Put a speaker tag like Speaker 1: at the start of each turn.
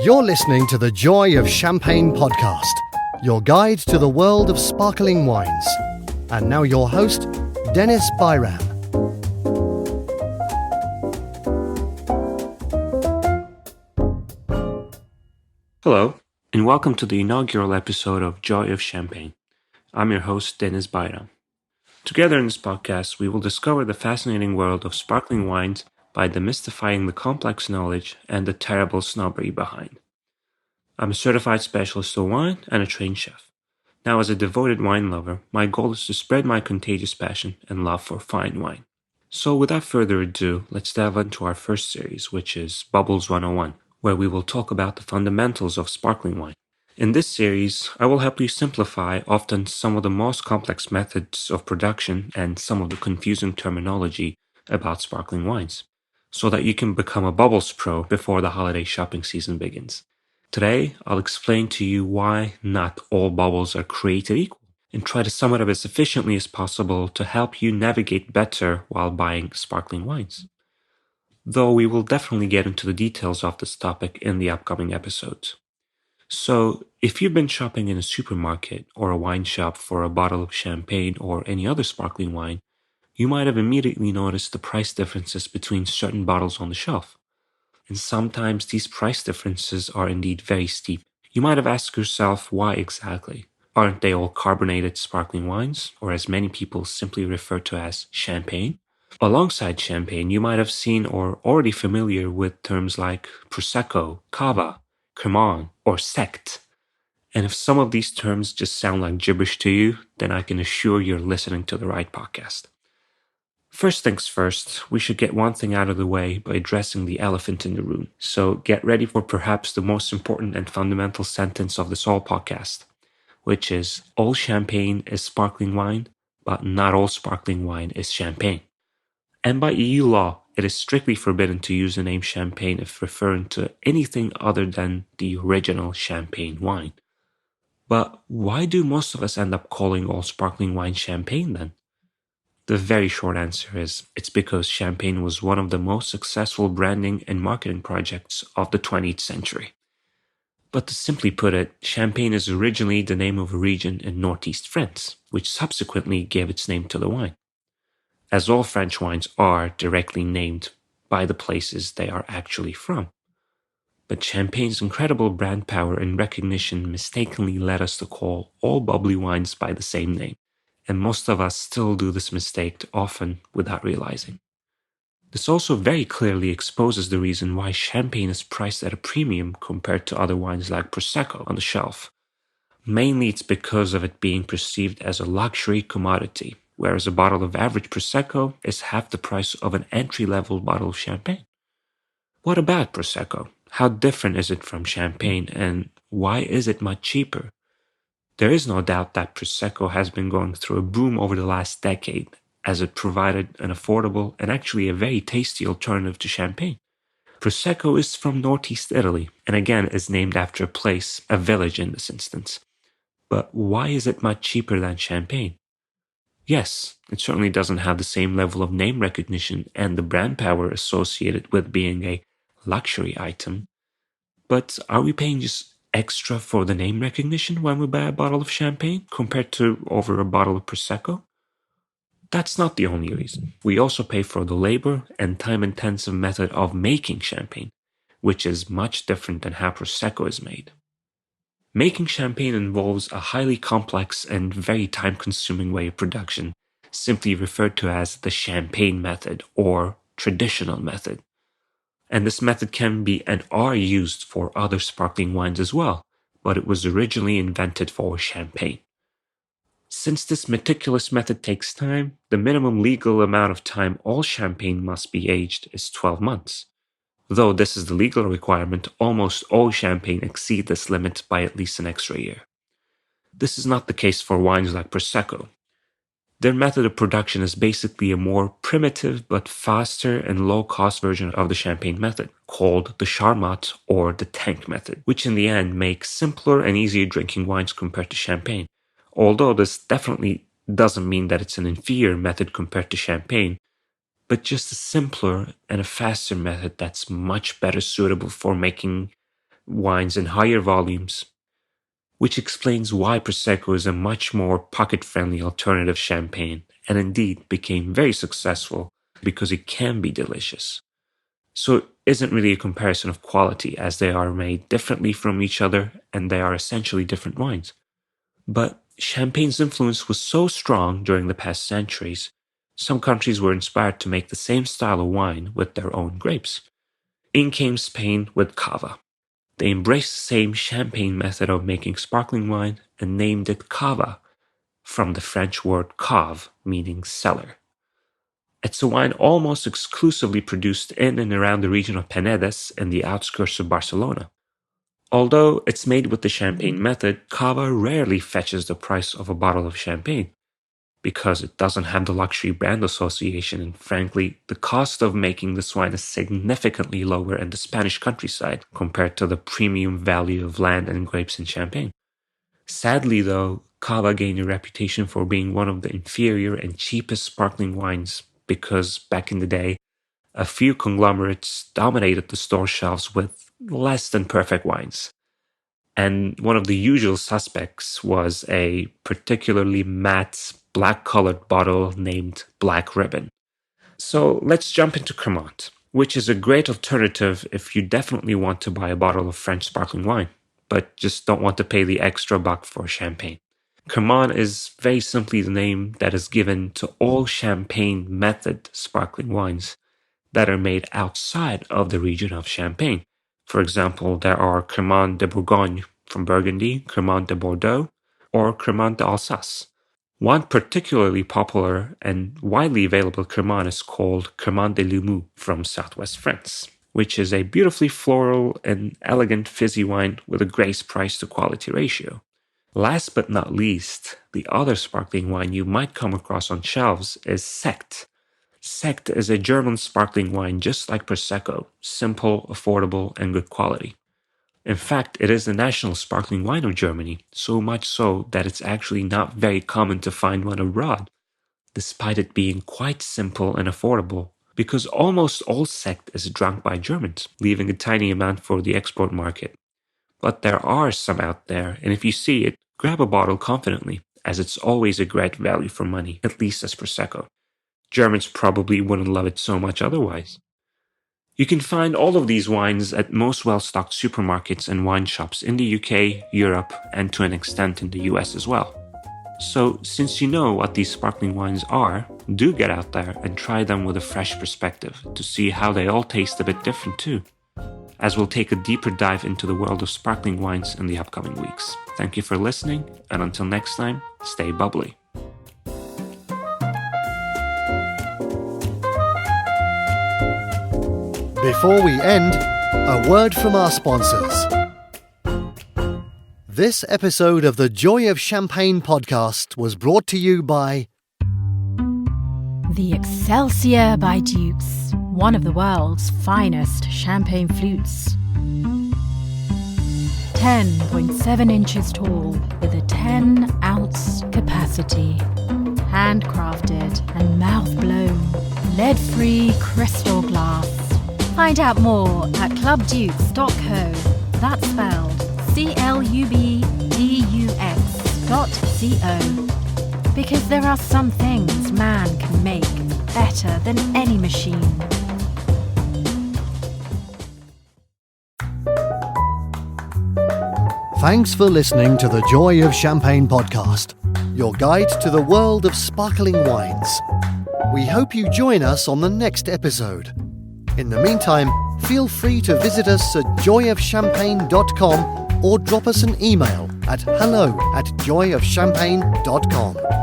Speaker 1: You're listening to the Joy of Champagne podcast, your guide to the world of sparkling wines. And now your host, Deniz Bayram.
Speaker 2: Hello, and welcome to the inaugural episode of Joy of Champagne. I'm your host, Deniz Bayram. Together in this podcast, we will discover the fascinating world of sparkling wines by demystifying the complex knowledge and the terrible snobbery behind. I'm a certified specialist of wine and a trained chef. Now, as a devoted wine lover, my goal is to spread my contagious passion and love for fine wine. So without further ado, let's dive into our first series, which is Bubbles 101, where we will talk about the fundamentals of sparkling wine. In this series, I will help you simplify often some of the most complex methods of production and some of the confusing terminology about sparkling wines, so that you can become a bubbles pro before the holiday shopping season begins. Today, I'll explain to you why not all bubbles are created equal and try to sum it up as efficiently as possible to help you navigate better while buying sparkling wines. Though we will definitely get into the details of this topic in the upcoming episodes. So, if you've been shopping in a supermarket or a wine shop for a bottle of champagne or any other sparkling wine, you might have immediately noticed the price differences between certain bottles on the shelf. And sometimes these price differences are indeed very steep. You might have asked yourself why exactly. Aren't they all carbonated sparkling wines, or as many people simply refer to as champagne? Alongside champagne, you might have seen or already familiar with terms like Prosecco, Cava, Cremant, or Sect. And if some of these terms just sound like gibberish to you, then I can assure you're listening to the right podcast. First things first, we should get one thing out of the way by addressing the elephant in the room. So get ready for perhaps the most important and fundamental sentence of this whole podcast, which is all champagne is sparkling wine, but not all sparkling wine is champagne. And by EU law, it is strictly forbidden to use the name champagne if referring to anything other than the original champagne wine. But why do most of us end up calling all sparkling wine champagne then? The very short answer is it's because champagne was one of the most successful branding and marketing projects of the 20th century. But to simply put it, Champagne is originally the name of a region in northeast France, which subsequently gave its name to the wine. As all French wines are directly named by the places they are actually from. But Champagne's incredible brand power and recognition mistakenly led us to call all bubbly wines by the same name, and most of us still do this mistake often without realizing. This also very clearly exposes the reason why Champagne is priced at a premium compared to other wines like Prosecco on the shelf. Mainly it's because of it being perceived as a luxury commodity, whereas a bottle of average Prosecco is half the price of an entry-level bottle of champagne. What about Prosecco? How different is it from champagne, and why is it much cheaper? There is no doubt that Prosecco has been going through a boom over the last decade, as it provided an affordable and actually a very tasty alternative to champagne. Prosecco is from northeast Italy, and again is named after a place, a village in this instance. But why is it much cheaper than champagne? Yes, it certainly doesn't have the same level of name recognition and the brand power associated with being a luxury item. But are we paying just extra for the name recognition when we buy a bottle of champagne compared to over a bottle of Prosecco? That's not the only reason. We also pay for the labor and time-intensive method of making champagne, which is much different than how Prosecco is made. Making champagne involves a highly complex and very time-consuming way of production, simply referred to as the champagne method or traditional method. And this method can be and are used for other sparkling wines as well, but it was originally invented for champagne. Since this meticulous method takes time, the minimum legal amount of time all champagne must be aged is 12 months. Though this is the legal requirement, almost all champagne exceed this limit by at least an extra year. This is not the case for wines like Prosecco. Their method of production is basically a more primitive but faster and low-cost version of the champagne method, called the Charmat or the tank method, which in the end makes simpler and easier drinking wines compared to champagne. Although this definitely doesn't mean that it's an inferior method compared to champagne, but just a simpler and a faster method that's much better suitable for making wines in higher volumes, which explains why Prosecco is a much more pocket-friendly alternative champagne, and indeed became very successful because it can be delicious. So it isn't really a comparison of quality, as they are made differently from each other and they are essentially different wines. But champagne's influence was so strong during the past centuries, some countries were inspired to make the same style of wine with their own grapes. In came Spain with cava. They embraced the same champagne method of making sparkling wine and named it cava, from the French word cave, meaning cellar. It's a wine almost exclusively produced in and around the region of Penedès in the outskirts of Barcelona. Although it's made with the champagne method, cava rarely fetches the price of a bottle of champagne, because it doesn't have the luxury brand association, and frankly, the cost of making this wine is significantly lower in the Spanish countryside compared to the premium value of land and grapes in Champagne. Sadly though, cava gained a reputation for being one of the inferior and cheapest sparkling wines because back in the day, a few conglomerates dominated the store shelves with less than perfect wines. And one of the usual suspects was a particularly matte, black-colored bottle named Black Ribbon. So let's jump into Cremant, which is a great alternative if you definitely want to buy a bottle of French sparkling wine, but just don't want to pay the extra buck for champagne. Cremant is very simply the name that is given to all champagne method sparkling wines that are made outside of the region of Champagne. For example, there are Cremant de Bourgogne from Burgundy, Cremant de Bordeaux, or Cremant d'Alsace. One particularly popular and widely available Cremant is called Cremant de Limoux from southwest France, which is a beautifully floral and elegant fizzy wine with a great price to quality ratio. Last but not least, the other sparkling wine you might come across on shelves is Sekt. Sekt is a German sparkling wine just like Prosecco, simple, affordable, and good quality. In fact, it is the national sparkling wine of Germany, so much so that it's actually not very common to find one abroad, despite it being quite simple and affordable, because almost all Sekt is drunk by Germans, leaving a tiny amount for the export market. But there are some out there, and if you see it, grab a bottle confidently, as it's always a great value for money, at least as Prosecco. Germans probably wouldn't love it so much otherwise. You can find all of these wines at most well-stocked supermarkets and wine shops in the UK, Europe, and to an extent in the US as well. So, since you know what these sparkling wines are, do get out there and try them with a fresh perspective to see how they all taste a bit different too, as we'll take a deeper dive into the world of sparkling wines in the upcoming weeks. Thank you for listening, and until next time, stay bubbly.
Speaker 1: Before we end, a word from our sponsors. This episode of the Joy of Champagne podcast was brought to you by
Speaker 3: The Excelsior by Dukes, one of the world's finest champagne flutes. 10.7 inches tall with a 10-ounce capacity. Handcrafted and mouth-blown, lead-free crystal glass. Find out more at clubdukes.co. That's spelled clubdux.co. Because there are some things man can make better than any machine.
Speaker 1: Thanks for listening to the Joy of Champagne podcast, your guide to the world of sparkling wines. We hope you join us on the next episode. In the meantime, feel free to visit us at joyofchampagne.com or drop us an email at hello@joyofchampagne.com.